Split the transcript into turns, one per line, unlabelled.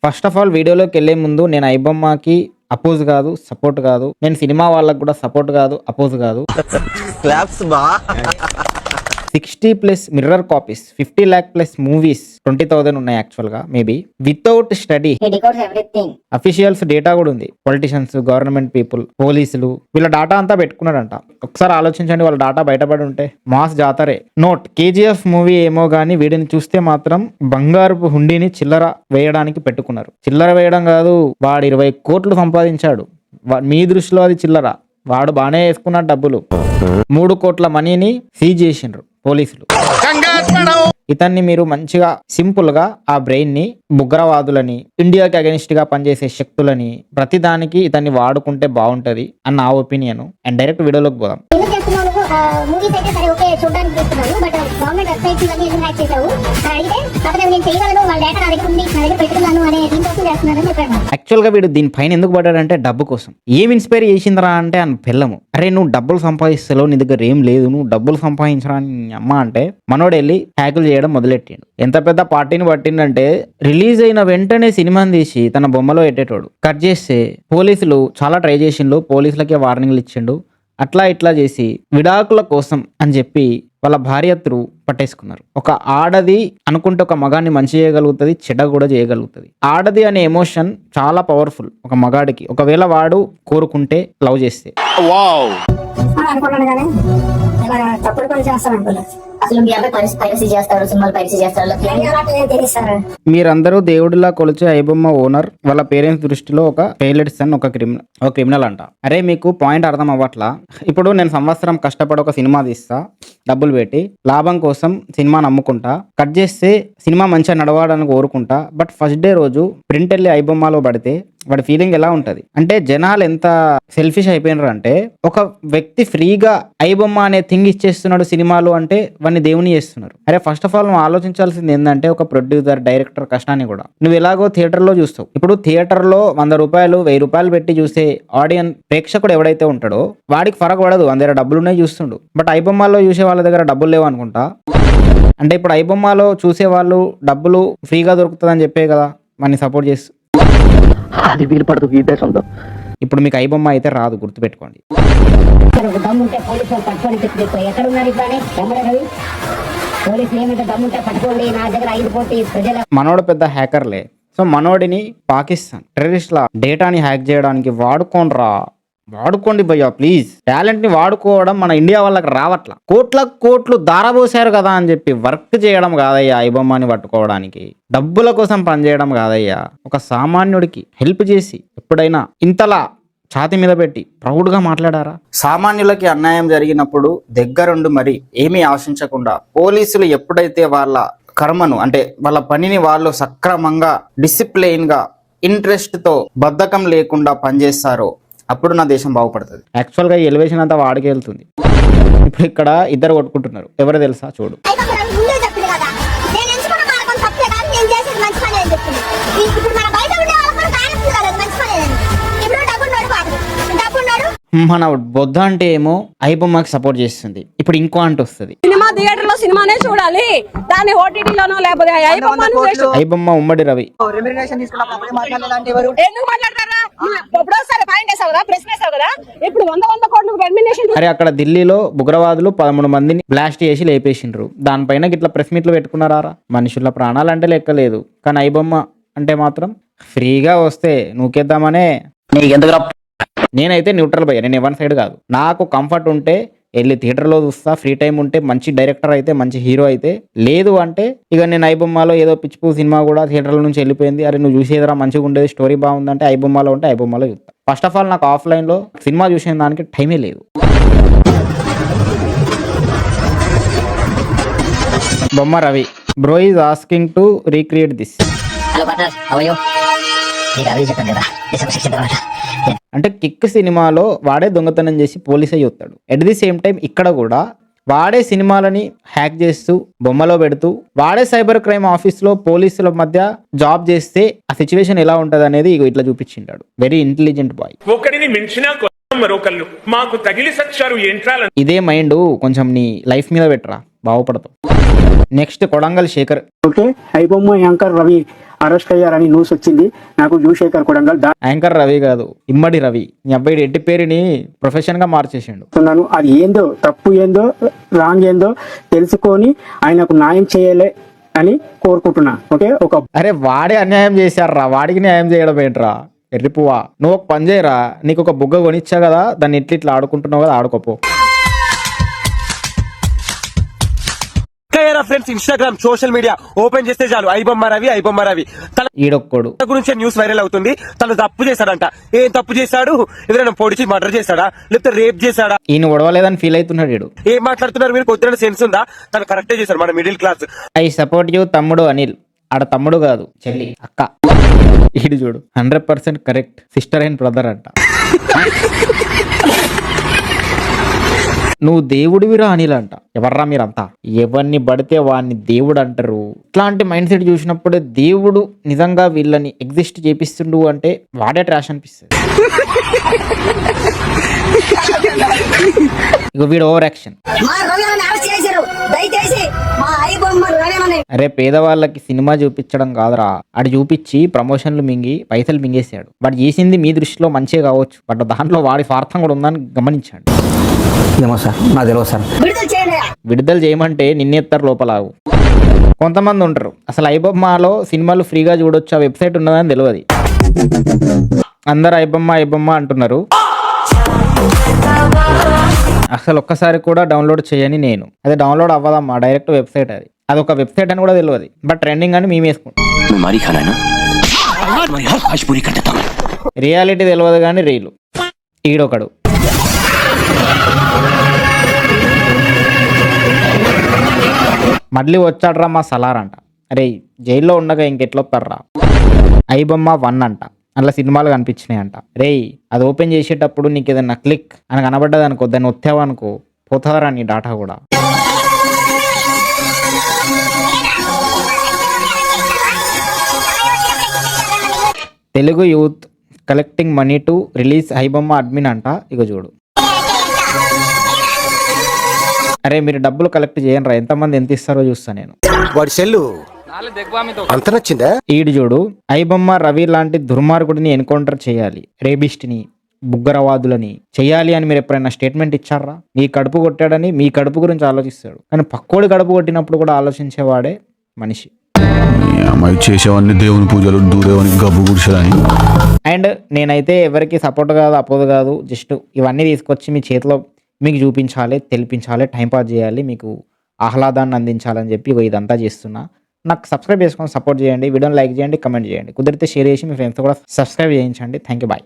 First of all వీడియోలోకి వెళ్లే ముందు నేను ఐబొమ్మకి అపోజ్ కాదు, సపోర్ట్ కాదు. నేను సినిమా వాళ్ళకి కూడా సపోర్ట్ కాదు, అపోజ్ కాదు. 60+ మిర్రర్ కాపీస్, 50 lakh+ మూవీస్, 20,000 ఉన్నాయి యాక్చువల్ గా. Maybe without study officials data కూడా ఉంది. పొలిటీషియన్స్, గవర్నమెంట్ పీపుల్, పోలీసులు వీళ్ళ డేటా అంతా పెట్టుకున్నారంట. ఒకసారి ఆలోచించండి, వాళ్ళ డేటా బయటపడి ఉంటే మాస్ జాతరే. నోట్, KGF మూవీ ఏమో గానీ వీడిని చూస్తే మాత్రం బంగారుపు హుండీని చిల్లర వేయడానికి పెట్టుకున్నారు. చిల్లర వేయడం కాదు, వాడు 20 కోట్లు సంపాదించాడు. మీ దృష్టిలో అది చిల్లర, వాడు బాగానే వేసుకున్నాడు డబ్బులు. 3 కోట్ల మనీని సీజ్ చేసిండ్రు పోలీసులు. ఇతన్ని మీరు మంచిగా సింపుల్ గా ఆ బ్రెయిన్ ని ఉగ్రవాదులని, ఇండియాకి అగెనిస్ట్ గా పనిచేసే శక్తులని, ప్రతిదానికి ఇతన్ని వాడుకుంటే బాగుంటది అని నా ఒపీనియన్. అండ్ డైరెక్ట్ వీడియోలోకి పోదాం.
మూవీస్ అయితే సరే ఓకే చూడడానికి చూస్తున్నాను, బట్ గవర్నమెంట్ వెబ్సైట్స్ ఇవన్నీ ఎందుకు హ్యాక్ చేశావు అని అడిగితే కాకపోతే నేను చేయగలను, వాళ్ళ డేటా నా దగ్గర ఉంది, నా దగ్గర పెట్టుకున్నాను అనే దీనికోసం చేస్తున్నానని చెప్పాను.
యాక్చువల్ గా వీడు దీనిపైన ఎందుకు పడ్డాడంటే డబ్బు కోసం. ఏం ఇన్స్పైర్ చేసిందిరా అంటే అని పిల్లము, అరే నువ్వు డబ్బులు సంపాదిస్తావు, నీ దగ్గర ఏం లేదు, నువ్వు డబ్బులు సంపాదించరా అని అమ్మ అంటే మనోడు వెళ్ళి హ్యాకులు చేయడం మొదలెట్టిండు. ఎంత పెద్ద పార్టీని పట్టిండంటే రిలీజ్ అయిన వెంటనే సినిమాని తీసి తన బొమ్మలో పెట్టేటోడు. కట్ చేస్తే పోలీసులు చాలా ట్రై చేసిండు, పోలీసులకే వార్నింగ్లు ఇచ్చిండు. అట్లా ఇట్లా చేసి విడాకుల కోసం అని చెప్పి వాళ్ళ భార్యత్రు పట్టేసుకున్నారు. ఒక ఆడది అనుకుంటే ఒక మగాన్ని మంచి చేయగలుగుతుంది, చెడ్డ కూడా చేయగలుగుతుంది. ఆడది అనే ఎమోషన్ చాలా పవర్ఫుల్ ఒక మగాడికి, ఒకవేళ వాడు కోరుకుంటే, లవ్ చేస్తే.
తప్పుడు పని చేస్తాను అనుకోలేదు. అసలు మీ అబ్బాయి పైరసీ చేస్తారు, సినిమాలు పైరసీ చేస్తారు.
మీరందరూ దేవుడిలా కొలిచే ఐబొమ్మ ఓనర్ వాళ్ళ పేరెంట్స్ దృష్టిలో ఒక ఫెయిల్డ్ సన్, ఒక క్రిమినల్ అంట. అరే మీకు పాయింట్ అర్థం అవ్వట్లా. ఇప్పుడు నేను సంవత్సరం కష్టపడి ఒక సినిమా తీస్తా, డబ్బులు పెట్టి లాభం కోసం సినిమాని అమ్ముకుంటా, కట్ చేస్తే సినిమా మంచిగా నడవాలని కోరుకుంటా. బట్ ఫస్ట్ డే రోజు ప్రింట్ వెళ్ళి ఐబొమ్మలో పడితే వాడి ఫీలింగ్ ఎలా ఉంటది అంటే, జనాలు ఎంత సెల్ఫిష్ అయిపోయినారు అంటే, ఒక వ్యక్తి ఫ్రీగా ఐబొమ్మ అనే థింగ్ ఇచ్చేస్తున్నాడు సినిమాలు అంటే వాడిని దేవుని చేస్తున్నారు. అరే ఫస్ట్ ఆఫ్ ఆల్ నువ్వు ఆలోచించాల్సింది ఏంటంటే, ఒక ప్రొడ్యూసర్, డైరెక్టర్ కష్టాన్ని కూడా నువ్వు ఎలాగో థియేటర్లో చూస్తావు. ఇప్పుడు థియేటర్లో 100 రూపాయలు 1000 రూపాయలు పెట్టి చూసే ఆడియన్స్, ప్రేక్షకుడు ఎవడైతే ఉంటాడో వాడికి ఫరక్ పడదు, అందర డబ్బులునే చూస్తుండు. బట్ ఐబొమ్మలో చూసే వాళ్ళ దగ్గర డబ్బులు లేవు అనుకుంటా. అంటే ఇప్పుడు ఐబొమ్మలో చూసే వాళ్ళు డబ్బులు ఫ్రీగా దొరుకుతుందని చెప్పే కదా వాడిని సపోర్ట్ చేస్తూ.
అది వీలు పడదు ఈ దేశంలో.
ఇప్పుడు మీకు ఐబొమ్మ అయితే రాదు, గుర్తుపెట్టుకోండి. మనోడు పెద్ద హ్యాకర్లే. సో మనోడిని పాకిస్తాన్ టెర్రరిస్ట్ల డేటాని హ్యాక్ చేయడానికి వాడుకోండి భయ్యా ప్లీజ్. టాలెంట్ ని వాడుకోవడం మన ఇండియా వాళ్ళకి రావట్లా. కోట్లు దారబోసారు కదా అని చెప్పి వర్క్ చేయడం కాదయ్యా ఐబొమ్మని పట్టుకోవడానికి, డబ్బుల కోసం పనిచేయడం కాదయ్యా. ఒక సామాన్యుడికి హెల్ప్ చేసి ఎప్పుడైనా ఇంతలా ఛాతి మీద పెట్టి ప్రౌడ్గా మాట్లాడారా? సామాన్యులకి అన్యాయం జరిగినప్పుడు దగ్గరుండి మరి ఏమీ ఆశించకుండా పోలీసులు ఎప్పుడైతే వాళ్ళ కర్మను, అంటే వాళ్ళ పనిని వాళ్ళు సక్రమంగా, డిసిప్లైన్ గా, ఇంట్రెస్ట్ తో, బద్ధకం లేకుండా పనిచేస్తారో అప్పుడు నా దేశం బాగుపడుతుంది. యాక్చువల్గా ఈ ఎలివేషన్ అంతా వాడికి వెళ్తుంది. ఇప్పుడు ఇక్కడ ఇద్దరు కొట్టుకుంటున్నారు, ఎవరో తెలుసా? చూడు. మన బొద్ద అంటే ఏమో ఐబొమ్మకి సపోర్ట్ చేస్తుంది, ఇప్పుడు ఇంకో అంటే వస్తుంది.
సినిమా థియేటర్ లో సినిమానే చూడాలి, దాన్ని ఓటీటీలోనో లేకపోతే
ఐబొమ్మ ఉమ్మడి రవి.
ఎందుకు మాట్లాడతారా? ఎప్పుడోసారి పాయింట్ వేసావు కదా, ప్రశ్న వేసావు కదా, ఇప్పుడు 100 కోట్లకు రెమ్యునరేషన్.
అరే అక్కడ ఢిల్లీలో ఉగ్రవాదులు 13 మందిని బ్లాస్ట్ చేసి లేపేసిండ్రు. దానిపైన ఇట్లా ప్రెస్ మీట్లు పెట్టుకున్నారా? మనుషుల ప్రాణాలు అంటే లెక్కలేదు, కానీ ఐబొమ్మ అంటే మాత్రం ఫ్రీగా వస్తే నూకేద్దామనే. నేనైతే న్యూట్రల్ భయ్యా, నేను ఎవరి సైడ్ కాదు. నాకు కంఫర్ట్ ఉంటే వెళ్ళి థియేటర్లో చూస్తా, ఫ్రీ టైం ఉంటే మంచి డైరెక్టర్ అయితే, మంచి హీరో అయితే. లేదు అంటే ఇక నేను ఐబొమ్మలో ఏదో పిచ్చిపూ సినిమా కూడా థియేటర్ల నుంచి వెళ్ళిపోయింది, అరే నువ్వు చూసేదిరా మంచిగా ఉండేది, స్టోరీ బాగుందంటే ఐబొమ్మలో ఉంటే ఐబొమ్మలో చూస్తా. ఫస్ట్ ఆఫ్ ఆల్ నాకు ఆఫ్లైన్లో సినిమా చూసే దానికి టైమే లేదు. బొమ్మ Ravi bro is asking to recreate this. అంటే కిక్ సినిమాలో వాడే దొంగతనం చేసి పోలీస్ అయ్యి వస్తాడు. ఎట్ ది సేమ్ టైం ఇక్కడ కూడా వాడే సినిమాలని హ్యాక్ చేస్తూ బొమ్మలో పెడుతూ, వాడే సైబర్ క్రైమ్ ఆఫీస్లో పోలీసుల మధ్య జాబ్ చేస్తే ఆ సిచ్యువేషన్ ఎలా ఉంటది అనేది ఇట్లా చూపించింటాడు. Very intelligent boy. ఇదే మైండ్ కొంచెం నీ లైఫ్ మీద పెట్టరా, బాగుపడతావు. Next Kodangal Shekhar.
Okay, iBomma anchor Ravi arrest అయ్యారని న్యూస్ వచ్చింది. నాకు యువశేఖర్ కొడంగల్
యాంకర్ రవి కాదు, ఇమ్మడి రవి. నీ అబ్బాయి ఎట్టి పేరుని ప్రొఫెషన్ గా మార్చేసిండు.
దాస్తున్నాను. అది ఏందో, తప్పు ఏందో, రాంగ్ ఏందో తెలుసుకొని ఆయనకు న్యాయం చేయలే అని కోరుకుంటున్నా. ఓకే,
అరే వాడే అన్యాయం చేశారా, వాడికి న్యాయం చేయడం ఏంట్రా ఎర్రిపువా. నువ్వు ఒక పని చేయరా, నీకు ఒక బుగ్గ కొనిచ్చా కదా, దాన్ని ఇట్లా ఆడుకుంటున్నావు కదా, ఆడుకోపో.
Friends, Instagram social media open చేస్తే చాలు ఐబొమ్మ రవి తన
ఈడొక్కడు
గురించి న్యూస్ వైరల్ అవుతుంది. తను తప్పు చేశాడంట. ఏం తప్పు చేశాడు? ఎవరైనా పొడిచి మర్డర్ చేశాడా, లేకపోతే రేప్ చేశాడా?
ఈయన ఒడవలేదని ఫీల్ అవుతున్నాడు వీడు.
ఏం మాట్లాడుతున్నారు మీరు? కొద్దిగా సెన్స్ ఉందా? తను కరెక్టే చేశాడు. మన middle class.
I support you తమ్ముడు అనిల్. ఆడ తమ్ముడు కాదు, చెల్లి, అక్క. ఈడు చూడు 100% కరెక్ట్. సిస్టర్ అండ్ బ్రదర్ అంట. నువ్వు దేవుడివిరా అనిల్ అంట. ఎవర్రా మీరంతా? ఎవరిని పడితే వాడిని దేవుడు అంటారు. ఇట్లాంటి మైండ్ సెట్ చూసినప్పుడు దేవుడు నిజంగా వీళ్ళని ఎగ్జిస్ట్ చేపిస్తుండు అంటే వాడే ట్రాష్ అనిపిస్తుంది. ఇక వీడు ఓవర్ యాక్షన్. అరే పేదవాళ్ళకి సినిమా చూపించడం కాదురా, ఆడు చూపించి ప్రమోషన్లు మింగి పైసలు మింగేశాడు. వాడు చేసింది మీ దృష్టిలో మంచిగా కావచ్చు, బట్ దాంట్లో వాడి స్వార్థం కూడా ఉందని గమనించండి.
ఏమో సార్, నాకు తెలియదు సార్.
విడుదల చేయమంటే నిన్నెత్తారు లోపలాగు. కొంతమంది ఉంటారు అసలు ఐబొమ్మలో సినిమాలు ఫ్రీగా చూడొచ్చు, ఆ వెబ్సైట్ ఉన్నదని తెలియదు. అందరు ఐబొమ్మ అంటున్నారు. అసలు ఒక్కసారి కూడా డౌన్లోడ్ చేయని నేను. అది డౌన్లోడ్ అవ్వదమ్మా, డైరెక్ట్ వెబ్సైట్. అది ఒక వెబ్సైట్ అని కూడా తెలియదు, బట్ ట్రెండింగ్ అని మేము వేసుకుంటాం. రియాలిటీ తెలియదు కానీ రీలు. ఈడొకడు మళ్ళీ వచ్చాడ్రా మా సలార్ అంట. అరే జైల్లో ఉండగా ఇంకెట్లొస్తారా. ఐబొమ్మ 1 అంట, అట్లా సినిమాలు కనిపించినాయి అంట. రే అది ఓపెన్ చేసేటప్పుడు నీకు ఏదైనా క్లిక్ అని కనబడ్డది అనుకో, దాన్ని వచ్చావనుకో పోతారా నీ డాటా కూడా. Telugu youth collecting money to release iBomma admin అంట. ఇక చూడు. అరే మీరు డబ్బులు కలెక్ట్ చేయండి రా, ఎంతమంది ఎంత ఇస్తారో చూస్తా నేను.
వాడి సెల్లు అంత నచ్చిందా?
ఈడు చూడు, ఐబొమ్మ రవి లాంటి దుర్మార్గుడిని ఎన్కౌంటర్ చేయాలి, రేబిస్ట్ని, బుగ్గరవాదులని చేయాలి అని మీరు ఎప్పుడైనా స్టేట్మెంట్ ఇచ్చారా? మీ కడుపు కొట్టాడని మీ కడుపు గురించి ఆలోచిస్తాడు, కానీ పక్కోడి కడుపు కొట్టినప్పుడు కూడా ఆలోచించేవాడే మనిషి.
అమ్మాయి చేసేవన్నీ దేవుని పూజలు, దూరేవని గబ్బు గుడిసెలని.
అండ్ నేనైతే ఎవరికి సపోర్ట్ కాదు, అపోజ్ కాదు. జస్ట్ ఇవన్నీ తీసుకొచ్చి మీ చేతిలో మీకు చూపించాలి, తెలిపించాలి, టైంపాస్ చేయాలి, మీకు ఆహ్లాదాన్ని అందించాలని చెప్పి ఇదంతా చేస్తున్నా. నాకు సబ్స్క్రైబ్ చేసుకొని సపోర్ట్ చేయండి. వీడియోని లైక్ చేయండి, కమెంట్ చేయండి, కుదిరితే షేర్ చేసి మీ ఫ్రెండ్స్తో కూడా సబ్స్క్రైబ్ చేయించండి. Thank you, bye.